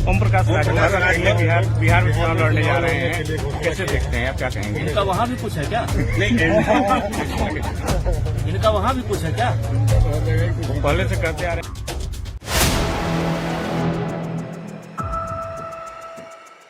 ओम प्रकाश राजभर बिहार में चुनाव लड़ने जा रहे हैं, कैसे देखते हैं आप, क्या कहेंगे? इनका वहाँ भी कुछ है क्या? इनका वहाँ भी कुछ है क्या? पहले से करते आ रहे हैं।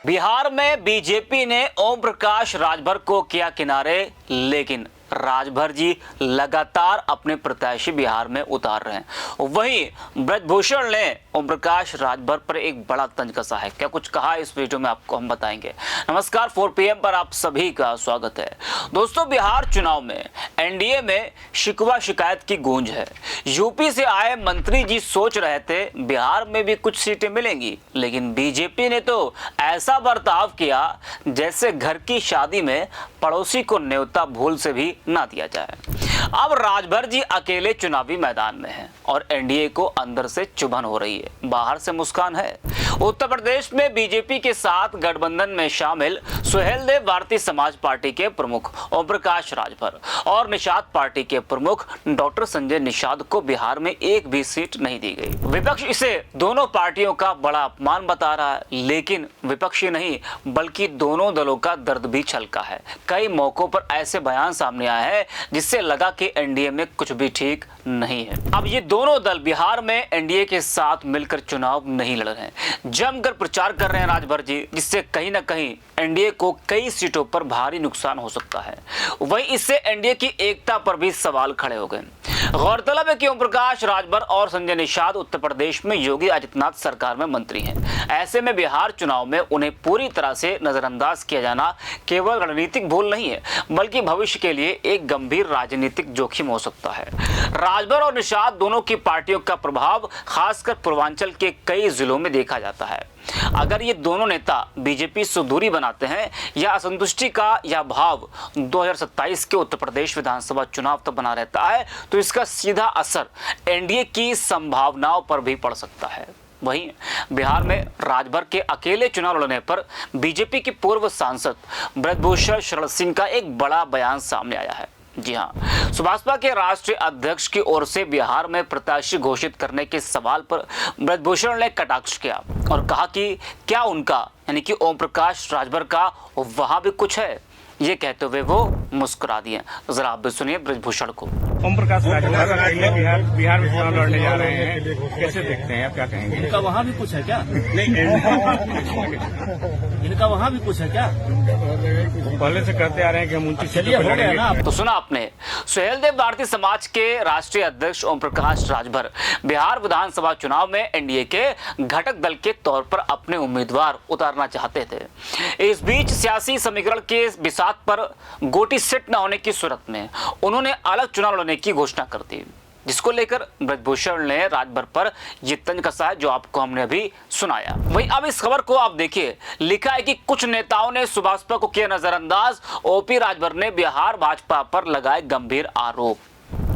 बिहार में बीजेपी ने ओम प्रकाश राजभर को किया किनारे, लेकिन राजभर जी लगातार अपने प्रत्याशी बिहार में उतार रहे हैं। वहीं ब्रजभूषण ने ओम प्रकाश राजभर पर एक बड़ा तंज कसा है। क्या कुछ कहा इस वीडियो में आपको हम बताएंगे। नमस्कार, 4 PM पर आप सभी का स्वागत है। दोस्तों, बिहार चुनाव में एनडीए में शिकवा शिकायत की गूंज है। यूपी से आए मंत्री जी सोच रहे थे बिहार में भी कुछ सीटें मिलेंगी, लेकिन बीजेपी ने तो ऐसा बर्ताव किया जैसे घर की शादी में पड़ोसी को न्योता भूल से भी ना दिया जाए। अब राजभर जी अकेले चुनावी मैदान में हैं और एनडीए को अंदर से चुभन हो रही है, बाहर से मुस्कान है। उत्तर प्रदेश में बीजेपी के साथ गठबंधन में शामिल सुहेलदेव भारतीय समाज पार्टी के प्रमुख ओम प्रकाश राजभर और निषाद पार्टी के प्रमुख डॉक्टर संजय निषाद को बिहार में एक भी सीट नहीं दी गई। विपक्ष इसे दोनों पार्टियों का बड़ा अपमान बता रहा है, लेकिन विपक्षी नहीं बल्कि दोनों दलों का दर्द भी छलका है। कई मौकों पर ऐसे बयान सामने आए हैं जिससे लगा कि एनडीए में कुछ भी ठीक नहीं है। अब ये दोनों दल बिहार में एनडीए के साथ मिलकर चुनाव नहीं लड़ रहे हैं, जमकर प्रचार कर रहे हैं राजभर जी, जिससे कहीं ना कहीं एनडीए को कई सीटों पर भारी नुकसान हो सकता है। वहीं इससे एनडीए की एकता पर भी सवाल खड़े हो गए। गौरतलब है कि ओम प्रकाश राजभर और संजय निषाद उत्तर प्रदेश में योगी आदित्यनाथ सरकार में मंत्री हैं। ऐसे में बिहार चुनाव में उन्हें पूरी तरह से नजरअंदाज किया जाना केवल रणनीतिक भूल नहीं है, बल्कि भविष्य के लिए एक गंभीर राजनीतिक जोखिम हो सकता है। राजभर और निषाद दोनों की पार्टियों का प्रभाव खासकर पूर्वांचल के कई जिलों में देखा जाता है। अगर ये दोनों नेता बीजेपी से दूरी बनाते हैं या असंतुष्टि का यह भाव 2027 के उत्तर प्रदेश विधानसभा चुनाव तक बना रहता है, तो इसका सीधा असर एनडीए की संभावनाओं पर भी पड़ सकता है। वहीं बिहार में राजभर के अकेले चुनाव लड़ने पर बीजेपी के पूर्व सांसद ब्रजभूषण शरण सिंह का एक बड़ा बयान सामने आया है। जी हां, सुभाषपा के राष्ट्रीय अध्यक्ष की ओर से बिहार में प्रत्याशी घोषित करने के सवाल पर ब्रजभूषण ने कटाक्ष किया और कहा कि क्या उनका यानी कि ओम प्रकाश राजभर का वहां भी कुछ है। ये कहते हुए वो मुस्कुरा दिए। जरा आप भी सुनिए ब्रजभूषण को। ओम प्रकाश राजभर बिहार में चुनाव लड़ने जा रहे हैं, कैसे देखते हैं आप, क्या कहेंगे? इनका वहाँ भी कुछ है क्या? इनका वहाँ भी कुछ है क्या? पहले से करते आ रहे हैं कि हम उनकी चलिए, हो गया ना। तो सुना आपने, सुहेलदेव भारतीय समाज के राष्ट्रीय अध्यक्ष ओम प्रकाश राजभर बिहार विधानसभा चुनाव में एनडीए के घटक दल के तौर पर अपने उम्मीदवार उतारना चाहते थे। इस बीच सियासी समीकरण के बिसात पर गोटी सेट न होने की सूरत में उन्होंने अलग चुनाव लड़ने की घोषणा कर दी, जिसको लेकर ब्रजभूषण ने राजभर पर ये तंज कसा है जो आपको हमने अभी सुनाया। वहीं अब इस खबर को आप देखिए, लिखा है कि कुछ नेताओं ने सुभाषपा को किया नजरअंदाज, ओपी राजभर ने बिहार भाजपा पर लगाए गंभीर आरोप।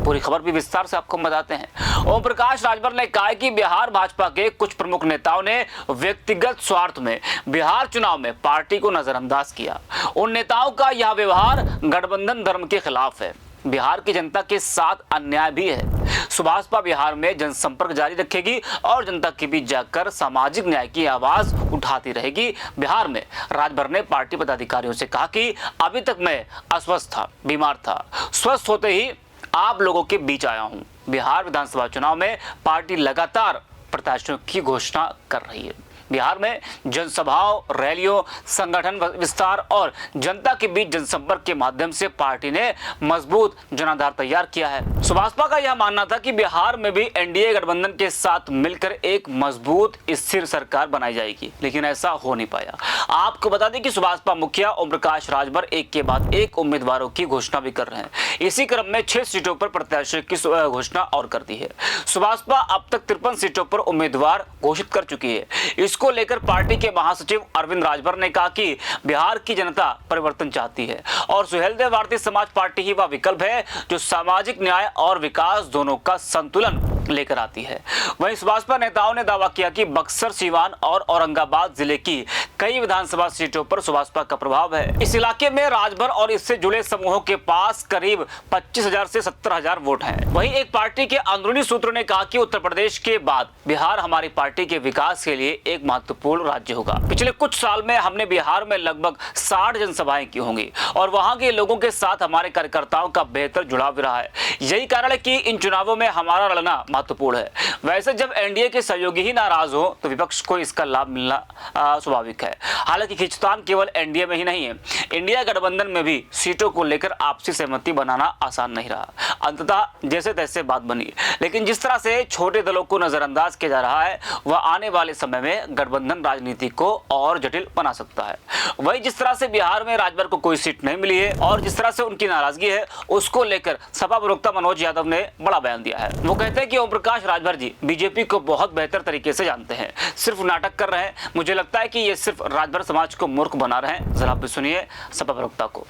पूरी खबर भी विस्तार से आपको बताते हैं। ओम प्रकाश राजभर ने कहा कि बिहार भाजपा के कुछ प्रमुख नेताओं ने व्यक्तिगत स्वार्थ में बिहार चुनाव में पार्टी को नजरअंदाज किया। उन नेताओं का यह व्यवहार गठबंधन धर्म के खिलाफ है, बिहार की जनता के साथ अन्याय भी है। सुभाषपा बिहार में जनसंपर्क जारी रखेगी और जनता के बीच जाकर सामाजिक न्याय की आवाज उठाती रहेगी। बिहार में राजभर ने पार्टी पदाधिकारियों से कहा कि अभी तक मैं अस्वस्थ था, बीमार था, स्वस्थ होते ही आप लोगों के बीच आया हूं। बिहार विधानसभा चुनाव में पार्टी लगातार प्रत्याशियों की घोषणा कर रही है। बिहार में जनसभाओं, रैलियों, संगठन विस्तार और जनता के बीच जनसंपर्क के माध्यम से पार्टी ने मजबूत जनाधार तैयार किया है। सुभाषपा का यह मानना था कि बिहार में भी एनडीए गठबंधन के साथ मिलकर एक मजबूत स्थिर सरकार बनाई जाएगी, लेकिन ऐसा हो नहीं पाया। आपको बता दें कि सुभाषपा मुखिया ओम प्रकाश राजभर एक के बाद एक उम्मीदवारों की घोषणा भी कर रहे हैं। इसी क्रम में 6 सीटों पर प्रत्याशी की घोषणा और कर दी है। सुभाषपा अब तक 53 सीटों पर उम्मीदवार घोषित कर चुकी है। इसको लेकर पार्टी के महासचिव अरविंद राजभर ने कहा कि बिहार की जनता परिवर्तन चाहती है और सुहेलदेव भारतीय समाज पार्टी ही वह विकल्प है जो सामाजिक न्याय और विकास दोनों का संतुलन लेकर आती है। वहीं सुभाषपा नेताओं ने दावा किया कि बक्सर, सीवान और औरंगाबाद जिले की कई विधानसभा सीटों पर सुभाषपा का प्रभाव है। इस इलाके में राजभर और इससे जुड़े समूहों के पास करीब 25,000 से 70,000 वोट हैं। वहीं एक पार्टी के अंदरूनी सूत्रों ने कहा कि उत्तर प्रदेश के बाद बिहार हमारी पार्टी के विकास के लिए एक महत्वपूर्ण राज्य होगा। पिछले कुछ साल में हमने बिहार में लगभग 60 जनसभाएं की होंगी और वहां के लोगों के साथ हमारे कार्यकर्ताओं का बेहतर जुड़ाव भी रहा है। यही कारण है कि इन चुनावों में हमारा लड़ना महत्वपूर्ण है। वैसे जब एनडीए के सहयोगी ही नाराज हो तो विपक्ष को इसका लाभ मिलना स्वाभाविक है। हालांकि खींचतान केवल एनडीए में ही नहीं है, इंडिया गठबंधन में भी सीटों को लेकर आपसी सहमति बनाना आसान नहीं रहा। अंततः जैसे तैसे बात बनी, लेकिन जिस तरह से छोटे दलों को नजरअंदाज किया जा रहा है वह आने वाले समय में गठबंधन राजनीति को और जटिल बना सकता है। वही जिस तरह से बिहार में राजभर को कोई सीट नहीं मिली है और जिस तरह से उनकी नाराजगी है, उसको लेकर सपा प्रवक्ता मनोज यादव ने बड़ा बयान दिया है। वो कहते हैं कि ओम प्रकाश राजभर जी बीजेपी को बहुत बेहतर तरीके से जानते हैं, सिर्फ नाटक कर रहे हैं। मुझे लगता है कि ये सिर्फ राजभर समाज को मूर्ख बना रहे हैं। जरा आप भी सुनिए सपा प्रवक्ता को।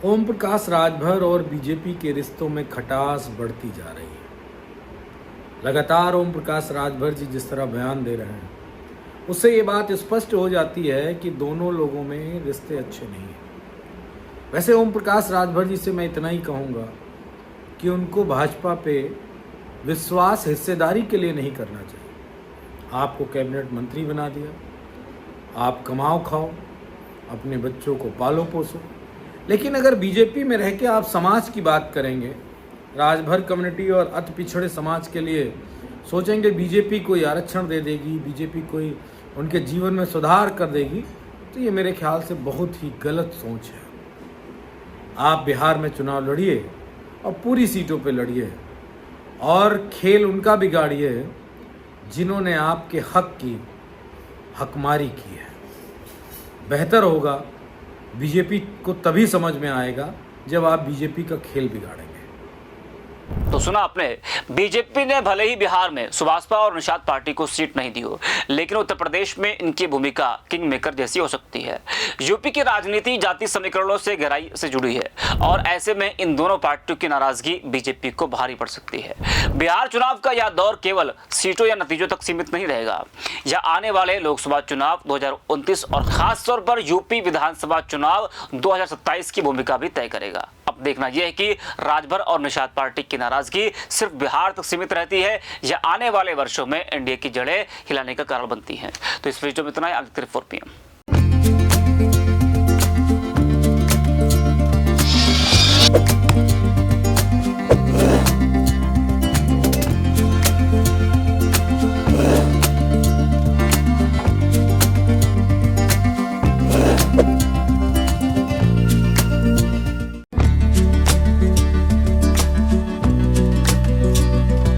ओम प्रकाश राजभर और बीजेपी के रिश्तों में खटास बढ़ती जा रही है। लगातार ओम प्रकाश राजभर जी जिस तरह बयान दे रहे हैं, उससे ये बात स्पष्ट हो जाती है कि दोनों लोगों में रिश्ते अच्छे नहीं हैं। वैसे ओम प्रकाश राजभर जी से मैं इतना ही कहूँगा कि उनको भाजपा पे विश्वास हिस्सेदारी के लिए नहीं करना चाहिए। आपको कैबिनेट मंत्री बना दिया, आप कमाओ खाओ, अपने बच्चों को पालो पोसो, लेकिन अगर बीजेपी में रह के आप समाज की बात करेंगे, राजभर कम्युनिटी और अति पिछड़े समाज के लिए सोचेंगे बीजेपी कोई आरक्षण दे देगी, बीजेपी कोई उनके जीवन में सुधार कर देगी, तो ये मेरे ख्याल से बहुत ही गलत सोच है। आप बिहार में चुनाव लड़िए और पूरी सीटों पे लड़िए और खेल उनका बिगाड़िए जिन्होंने आपके हक की हकमारी की है। बेहतर होगा, बीजेपी को तभी समझ में आएगा जब आप बीजेपी का खेल बिगाड़ेंगे। तो सुना आपने, बीजेपी ने भले ही बिहार में सुभाषपा और निषाद पार्टी को सीट नहीं दी हो, लेकिन उत्तर प्रदेश में इनकी भूमिका किंग मेकर जैसी हो सकती है। यूपी की राजनीति जाति समीकरणों से गहराई से जुड़ी है और ऐसे में इन दोनों पार्टियों की नाराजगी बीजेपी को भारी पड़ सकती है। बिहार चुनाव का यह दौर केवल सीटों या नतीजों तक सीमित नहीं रहेगा। यह आने वाले लोकसभा चुनाव 2029 और खास तौर पर यूपी विधानसभा चुनाव 2027 की भूमिका भी तय करेगा। अब देखना यह है कि राजभर और निषाद पार्टी की नाराजगी सिर्फ बिहार तक सीमित रहती है या आने वाले वर्षों में एनडीए की जड़ें हिलाने का कारण बनती हैं। तो इस वीडियो में इतना ही। आगे 4 PM